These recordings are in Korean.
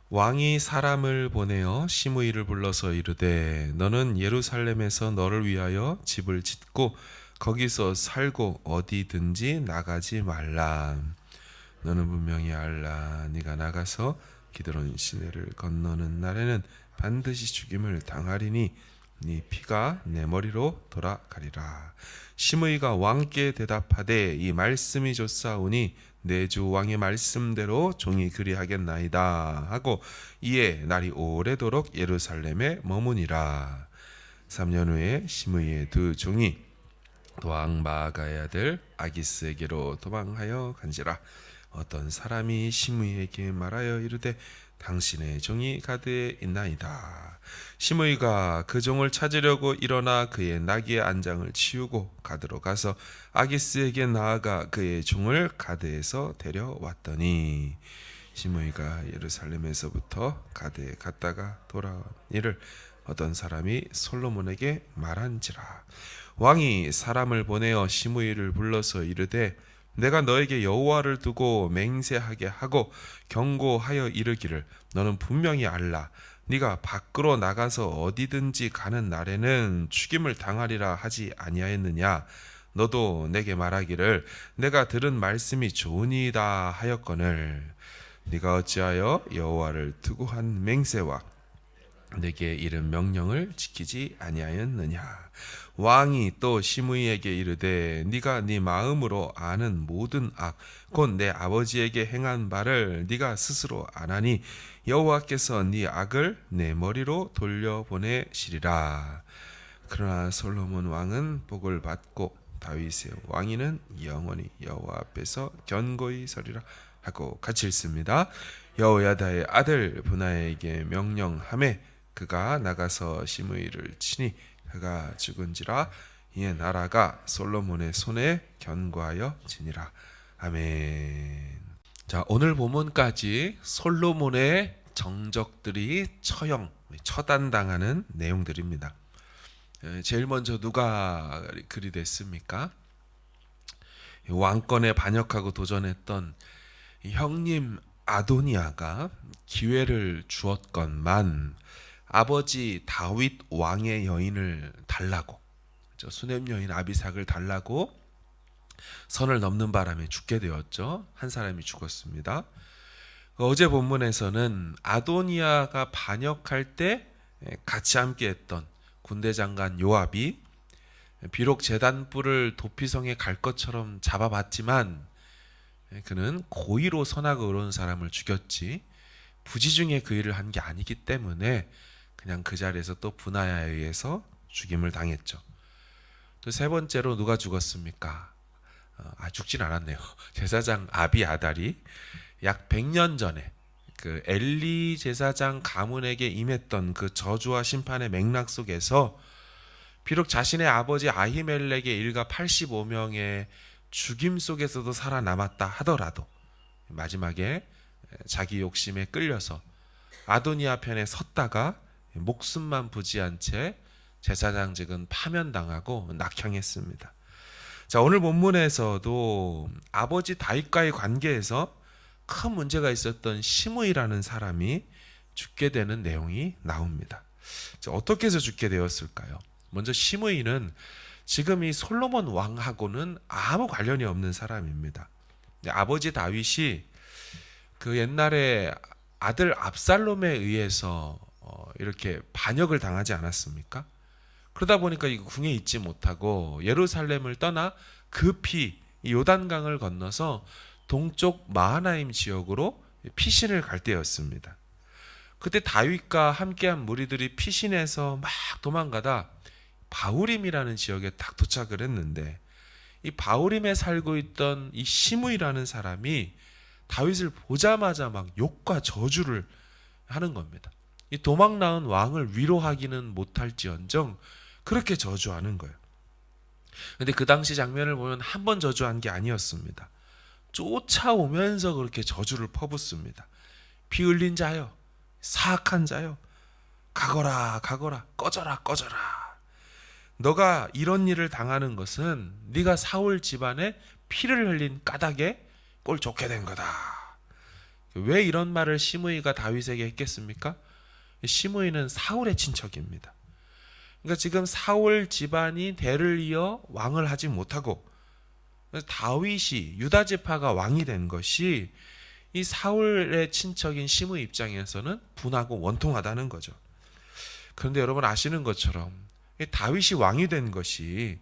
왕이 사람을 보내어 시므이를 불러서 이르되 너는 예루살렘에서 너를 위하여 집을 짓고 거기서 살고 어디든지 나가지 말라. 너는 분명히 알라. 네가 나가서 기드론 시내를 건너는 날에는 반드시 죽임을 당하리니 네 피가 내 머리로 돌아가리라. 시므이가 왕께 대답하되 이 말씀이 좋사오니 내 주 왕의 말씀대로 종이 그리하겠나이다 하고 이에 날이 오래도록 예루살렘에 머무니라. 3년 후에 시므이의 두 종이 왕 마아가의 아들 아기스에게로 도망하여 간지라. 어떤 사람이 시므이에게 말하여 이르되 당신의 종이 가드에 있나이다. 시므이가 그 종을 찾으려고 일어나 그의 나귀의 안장을 치우고 가드로 가서 아기스에게 나아가 그의 종을 가드에서 데려왔더니 시므이가 예루살렘에서부터 가드에 갔다가 돌아온 일을 어떤 사람이 솔로몬에게 말한지라. 왕이 사람을 보내어 시므이를 불러서 이르되 내가 너에게 여호와를 두고 맹세하게 하고 경고하여 이르기를 너는 분명히 알라. 네가 밖으로 나가서 어디든지 가는 날에는 죽임을 당하리라 하지 아니하였느냐. 너도 내게 말하기를 내가 들은 말씀이 좋으니이다 하였거늘 네가 어찌하여 여호와를 두고 한 맹세와 내게 이른 명령을 지키지 아니하였느냐. 왕이 또 시므이에게 이르되 네가 네 마음으로 아는 모든 악 곧 내 아버지에게 행한 바를 네가 스스로 아나니 여호와께서 네 악을 내 머리로 돌려보내시리라. 그러나 솔로몬 왕은 복을 받고 다윗의 왕위는 영원히 여호와 앞에서 견고히 서리라 하고 같이 읽습니다. 여호야다의 아들 분하에게 명령하매 그가 나가서 시므이를 치니 그가 죽은지라. 이에 나라가 솔로몬의 손에 견고하여 지니라. 아멘. 자, 오늘 본문까지 솔로몬의 정적들이 처단당하는 내용들입니다. 제일 먼저 누가 글이 됐습니까? 왕권에 반역하고 도전했던 형님 아도니아가 기회를 주었건만 아버지 다윗 왕의 여인을 달라고, 수냄 여인 아비삭을 달라고 선을 넘는 바람에 죽게 되었죠. 한 사람이 죽었습니다. 어제 본문에서는 아도니아가 반역할 때 같이 함께했던 군대 장관 요압이 비록 제단불을 도피성에 갈 것처럼 잡아봤지만 그는 고의로 선하고 의로운 사람을 죽였지 부지중에 그 일을 한 게 아니기 때문에 그냥 그 자리에서 또 분하야에 의해서 죽임을 당했죠. 또 세 번째로 누가 죽었습니까? 죽진 않았네요. 제사장 아비아달이 약 100년 전에 그 엘리 제사장 가문에게 임했던 그 저주와 심판의 맥락 속에서 비록 자신의 아버지 아히멜렉의 일가 85명의 죽임 속에서도 살아남았다 하더라도 마지막에 자기 욕심에 끌려서 아도니아 편에 섰다가 목숨만 부지한 채 제사장직은 파면당하고 낙향했습니다. 자, 오늘 본문에서도 아버지 다윗과의 관계에서 큰 문제가 있었던 시므이라는 사람이 죽게 되는 내용이 나옵니다. 자, 어떻게 해서 죽게 되었을까요? 먼저 시므이는 지금 이 솔로몬 왕하고는 아무 관련이 없는 사람입니다. 아버지 다윗이 그 옛날에 아들 압살롬에 의해서 이렇게 반역을 당하지 않았습니까? 그러다 보니까 이 궁에 있지 못하고 예루살렘을 떠나 급히 요단강을 건너서 동쪽 마하나임 지역으로 피신을 갈 때였습니다. 그때 다윗과 함께한 무리들이 피신해서 막 도망가다 바후림이라는 지역에 딱 도착을 했는데 이 바후림에 살고 있던 이 시므이라는 사람이 다윗을 보자마자 막 욕과 저주를 하는 겁니다. 이 도망 나온 왕을 위로하기는 못할지언정 그렇게 저주하는 거예요. 근데 그 당시 장면을 보면 한 번 저주한 게 아니었습니다. 쫓아오면서 그렇게 저주를 퍼붓습니다. 피 흘린 자여, 사악한 자여, 가거라 가거라, 꺼져라 꺼져라. 너가 이런 일을 당하는 것은 네가 사울 집안에 피를 흘린 까닭에 꼴 좋게 된 거다. 왜 이런 말을 시므이가 다윗에게 했겠습니까? 시므이는 사울의 친척입니다. 그러니까 지금 사울 집안이 대를 이어 왕을 하지 못하고 다윗이 유다 지파가 왕이 된 것이 이 사울의 친척인 시므이 입장에서는 분하고 원통하다는 거죠. 그런데 여러분 아시는 것처럼 다윗이 왕이 된 것이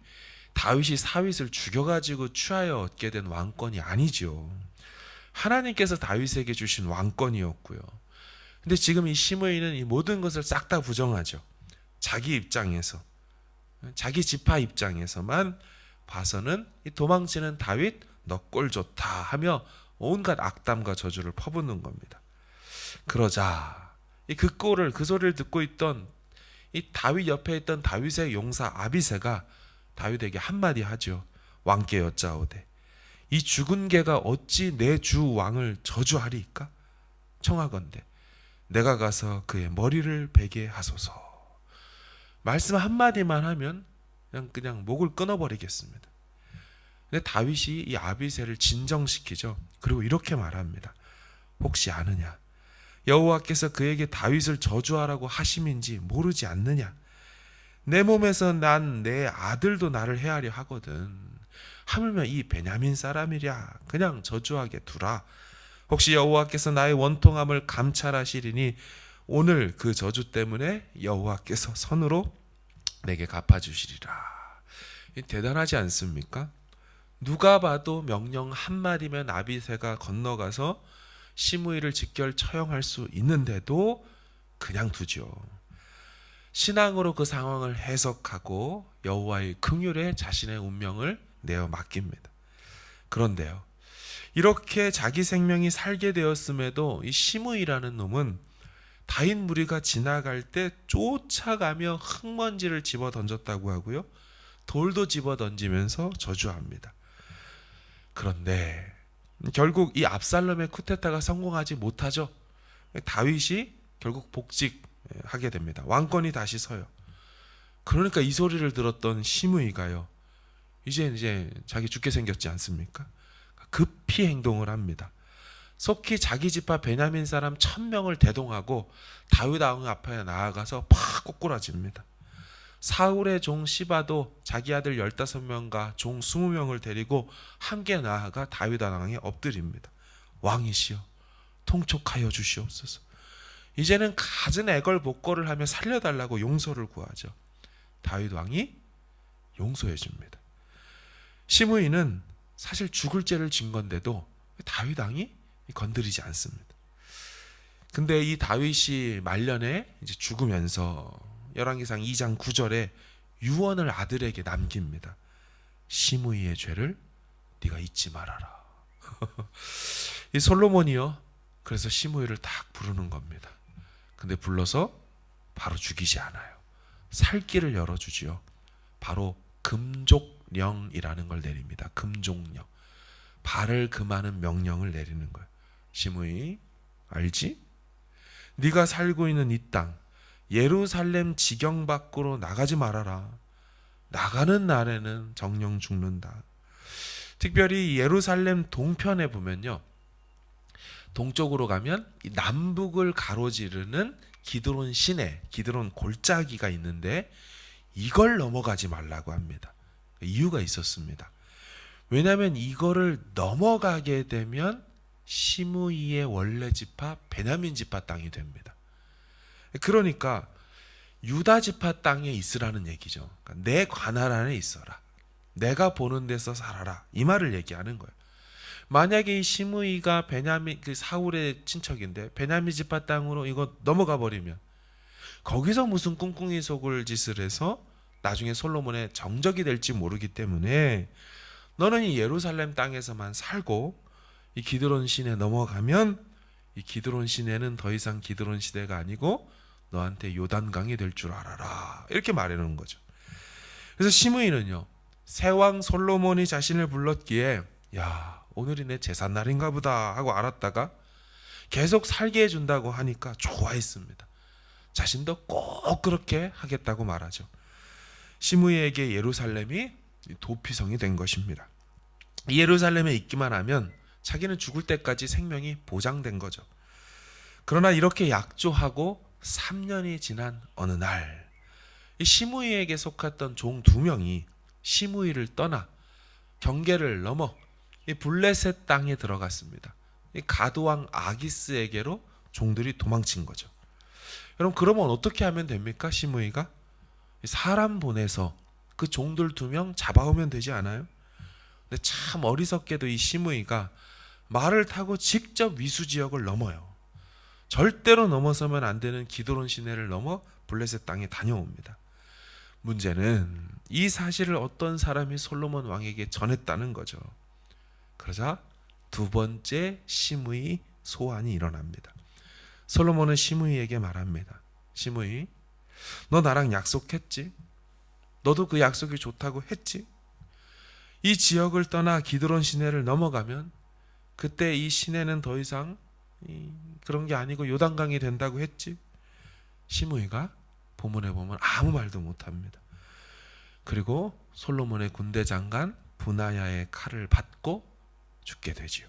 다윗이 사윗을 죽여가지고 취하여 얻게 된 왕권이 아니죠. 하나님께서 다윗에게 주신 왕권이었고요. 근데 지금 이 시므이는 이 모든 것을 싹 다 부정하죠. 자기 입장에서, 자기 지파 입장에서만 봐서는 이 도망치는 다윗 너 꼴 좋다 하며 온갖 악담과 저주를 퍼붓는 겁니다. 그러자 그 꼴을, 그 소리를 듣고 있던 이 다윗 옆에 있던 다윗의 용사 아비새가 다윗에게 한마디 하죠. 왕께 여짜오되 이 죽은 개가 어찌 내 주 왕을 저주하리이까? 청하건대 내가 가서 그의 머리를 베게 하소서. 말씀 한마디만 하면 그냥 목을 끊어버리겠습니다. 근데 다윗이 이 아비새를 진정시키죠. 그리고 이렇게 말합니다. 혹시 아느냐? 여호와께서 그에게 다윗을 저주하라고 하심인지 모르지 않느냐? 내 몸에서 난 내 아들도 나를 해하려 하거든. 하물며 이 베냐민 사람이랴 그냥 저주하게 두라. 혹시 여호와께서 나의 원통함을 감찰하시리니 오늘 그 저주 때문에 여호와께서 선으로 내게 갚아주시리라. 대단하지 않습니까? 누가 봐도 명령 한마디면 아비새가 건너가서 시므이를 직결 처형할 수 있는데도 그냥 두죠. 신앙으로 그 상황을 해석하고 여호와의 긍휼에 자신의 운명을 내어 맡깁니다. 그런데요, 이렇게 자기 생명이 살게 되었음에도 이 시므이라는 놈은 다윗 무리가 지나갈 때 쫓아가며 흙먼지를 집어 던졌다고 하고요, 돌도 집어 던지면서 저주합니다. 그런데 결국 이 압살롬의 쿠데타가 성공하지 못하죠. 다윗이 결국 복직하게 됩니다. 왕권이 다시 서요. 그러니까 이 소리를 들었던 시므이가요, 이제 자기 죽게 생겼지 않습니까? 급히 행동을 합니다. 속히 자기 지파 베냐민 사람 1000명을 대동하고 다윗 왕 앞에 나아가서 팍 꼬꾸라집니다. 사울의 종 시바도 자기 아들 15명과 종 20명을 데리고 함께 나아가 다윗 왕에 엎드립니다. 왕이시여 통촉하여 주시옵소서. 이제는 갖은 애걸 복걸을 하며 살려달라고 용서를 구하죠. 다윗 왕이 용서해 줍니다. 시므이는 사실 죽을 죄를 진 건데도 다윗 왕이 건드리지 않습니다. 근데 이 다윗이 말년에 이제 죽으면서 열왕기상 2장 9절에 유언을 아들에게 남깁니다. 시므이의 죄를 네가 잊지 말아라. 이 솔로몬이요, 그래서 시므이를 딱 부르는 겁니다. 근데 불러서 바로 죽이지 않아요. 살 길을 열어주지요. 바로 금족령이라는 걸 내립니다. 금족령. 발을 금하는 명령을 내리는 거예요. 시므이 알지? 네가 살고 있는 이 땅 예루살렘 지경 밖으로 나가지 말아라. 나가는 날에는 정령 죽는다. 특별히 예루살렘 동편에 보면요, 동쪽으로 가면 이 남북을 가로지르는 기드론 시내, 기드론 골짜기가 있는데 이걸 넘어가지 말라고 합니다. 이유가 있었습니다. 왜냐하면 이거를 넘어가게 되면 시므이의 원래 지파 베냐민 지파 땅이 됩니다. 그러니까 유다 지파 땅에 있으라는 얘기죠. 그러니까 내 관할 안에 있어라. 내가 보는 데서 살아라. 이 말을 얘기하는 거예요. 만약에 이 시므이가 베냐민 그 사울의 친척인데 베냐민 지파 땅으로 이거 넘어가 버리면 거기서 무슨 꿍꿍이 속을 짓을 해서 나중에 솔로몬의 정적이 될지 모르기 때문에 너는 이 예루살렘 땅에서만 살고 이 기드론 시내 넘어가면 이 기드론 시내는 더 이상 기드론 시대가 아니고 너한테 요단강이 될 줄 알아라. 이렇게 말해놓은 거죠. 그래서 시므이는요, 새왕 솔로몬이 자신을 불렀기에 야, 오늘이 내 제삿날인가 보다 하고 알았다가 계속 살게 해준다고 하니까 좋아했습니다. 자신도 꼭 그렇게 하겠다고 말하죠. 시므이에게 예루살렘이 도피성이 된 것입니다. 예루살렘에 있기만 하면 자기는 죽을 때까지 생명이 보장된 거죠. 그러나 이렇게 약조하고 3년이 지난 어느 날, 이 시므이에게 속했던 종 2명이 시므이를 떠나 경계를 넘어 이 블레셋 땅에 들어갔습니다. 이 가드왕 아기스에게로 종들이 도망친 거죠. 여러분, 그러면 어떻게 하면 됩니까? 시므이가 사람 보내서 그 종들 2명 잡아오면 되지 않아요? 근데 참 어리석게도 이 시므이가 말을 타고 직접 위수 지역을 넘어요. 절대로 넘어서면 안 되는 기드론 시내를 넘어 블레셋 땅에 다녀옵니다. 문제는 이 사실을 어떤 사람이 솔로몬 왕에게 전했다는 거죠. 그러자 2번째 시므이 소환이 일어납니다. 솔로몬은 시므이에게 말합니다. 시므이, 너 나랑 약속했지? 너도 그 약속이 좋다고 했지? 이 지역을 떠나 기드론 시내를 넘어가면 그때 이 시내는 더 이상 그런 게 아니고 요단강이 된다고 했지? 시므이가 본문에 보면 아무 말도 못합니다. 그리고 솔로몬의 군대 장관 분하야의 칼을 받고 죽게 되지요.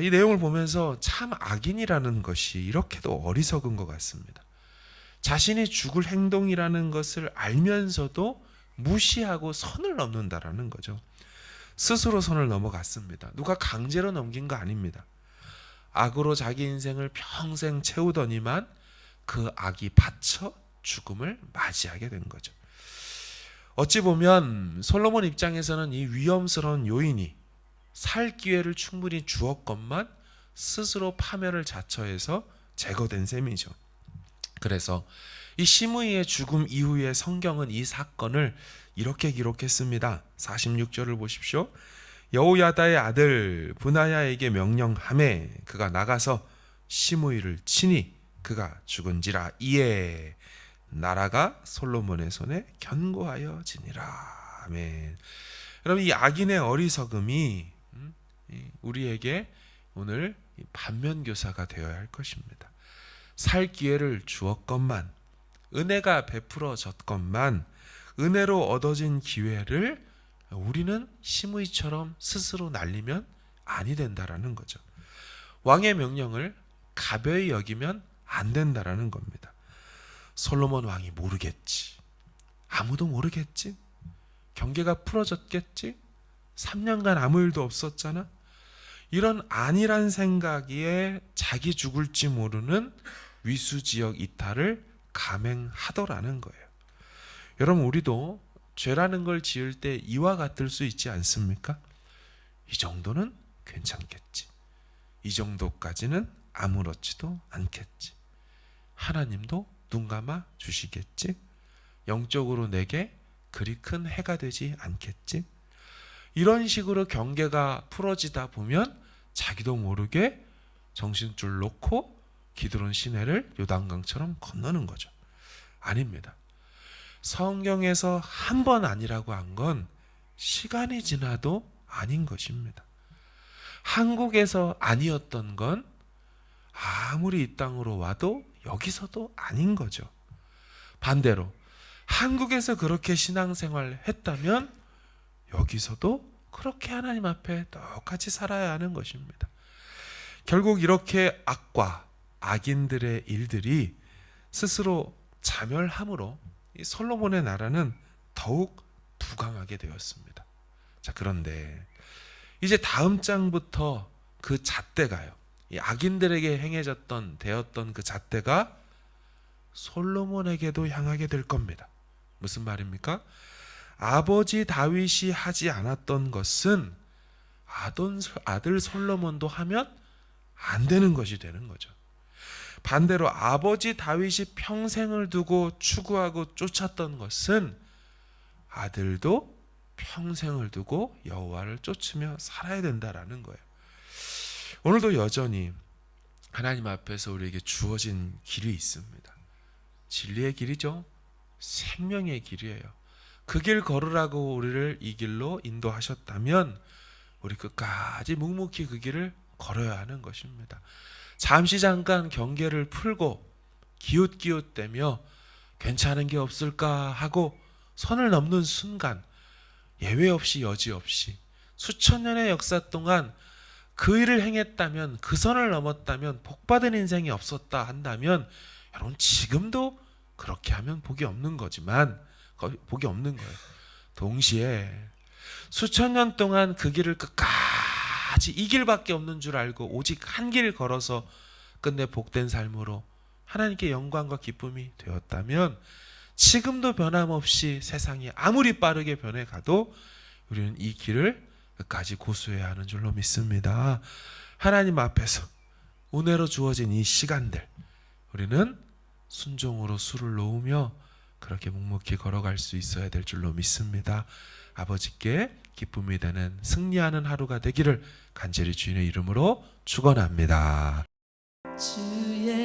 이 내용을 보면서 참 악인이라는 것이 이렇게도 어리석은 것 같습니다. 자신이 죽을 행동이라는 것을 알면서도 무시하고 선을 넘는다라는 거죠. 스스로 선을 넘어갔습니다. 누가 강제로 넘긴 거 아닙니다. 악으로 자기 인생을 평생 채우더니만 그 악이 받쳐 죽음을 맞이하게 된 거죠. 어찌 보면 솔로몬 입장에서는 이 위험스러운 요인이 살 기회를 충분히 주었건만 스스로 파멸을 자처해서 제거된 셈이죠. 그래서 이 시므이의 죽음 이후에 성경은 이 사건을 이렇게 기록했습니다. 46절을 보십시오. 여호야다의 아들 분하야에게 명령하매 그가 나가서 시므이를 치니 그가 죽은지라. 이에 나라가 솔로몬의 손에 견고하여 지니라. 아멘. 여러분, 이 악인의 어리석음이 우리에게 오늘 반면교사가 되어야 할 것입니다. 살 기회를 주었건만, 은혜가 베풀어졌건만, 은혜로 얻어진 기회를 우리는 시므이처럼 스스로 날리면 아니 된다라는 거죠. 왕의 명령을 가벼이 여기면 안 된다라는 겁니다. 솔로몬 왕이 모르겠지. 아무도 모르겠지. 경계가 풀어졌겠지. 3년간 아무 일도 없었잖아. 이런 안일한 생각에 자기 죽을지 모르는 위수지역 이탈을 감행하더라는 거예요. 여러분, 우리도 죄라는 걸 지을 때 이와 같을 수 있지 않습니까? 이 정도는 괜찮겠지. 이 정도까지는 아무렇지도 않겠지. 하나님도 눈 감아 주시겠지. 영적으로 내게 그리 큰 해가 되지 않겠지. 이런 식으로 경계가 풀어지다 보면 자기도 모르게 정신줄 놓고 기드론 시내를 요단강처럼 건너는 거죠. 아닙니다. 성경에서 한 번 아니라고 한 건 시간이 지나도 아닌 것입니다. 한국에서 아니었던 건 아무리 이 땅으로 와도 여기서도 아닌 거죠. 반대로 한국에서 그렇게 신앙생활을 했다면 여기서도 그렇게 하나님 앞에 똑같이 살아야 하는 것입니다. 결국 이렇게 악과 악인들의 일들이 스스로 자멸함으로 이 솔로몬의 나라는 더욱 부강하게 되었습니다. 자, 그런데 이제 다음 장부터 그 잣대가요, 이 악인들에게 되었던 그 잣대가 솔로몬에게도 향하게 될 겁니다. 무슨 말입니까? 아버지 다윗이 하지 않았던 것은 아들 솔로몬도 하면 안 되는 것이 되는 거죠. 반대로 아버지 다윗이 평생을 두고 추구하고 쫓았던 것은 아들도 평생을 두고 여호와를 쫓으며 살아야 된다라는 거예요. 오늘도 여전히 하나님 앞에서 우리에게 주어진 길이 있습니다. 진리의 길이죠. 생명의 길이에요. 그 길 걸으라고 우리를 이 길로 인도하셨다면 우리 끝까지 묵묵히 그 길을 걸어야 하는 것입니다. 잠시 잠깐 경계를 풀고 기웃기웃대며 괜찮은 게 없을까 하고 선을 넘는 순간 예외 없이 여지 없이 수천 년의 역사 동안 그 일을 행했다면, 그 선을 넘었다면, 복받은 인생이 없었다 한다면, 여러분 지금도 그렇게 하면 복이 없는 거지만, 복이 없는 거예요. 동시에 수천 년 동안 그 길을 끝까지 이 길밖에 없는 줄 알고 오직 한 길 걸어서 끝내 복된 삶으로 하나님께 영광과 기쁨이 되었다면, 지금도 변함없이 세상이 아무리 빠르게 변해가도 우리는 이 길을 끝까지 고수해야 하는 줄로 믿습니다. 하나님 앞에서 은혜로 주어진 이 시간들, 우리는 순종으로 수를 놓으며 그렇게 묵묵히 걸어갈 수 있어야 될 줄로 믿습니다. 아버지께 기쁨이 되는 승리하는 하루가 되기를 간절히 주님의 이름으로 축원합니다. 주의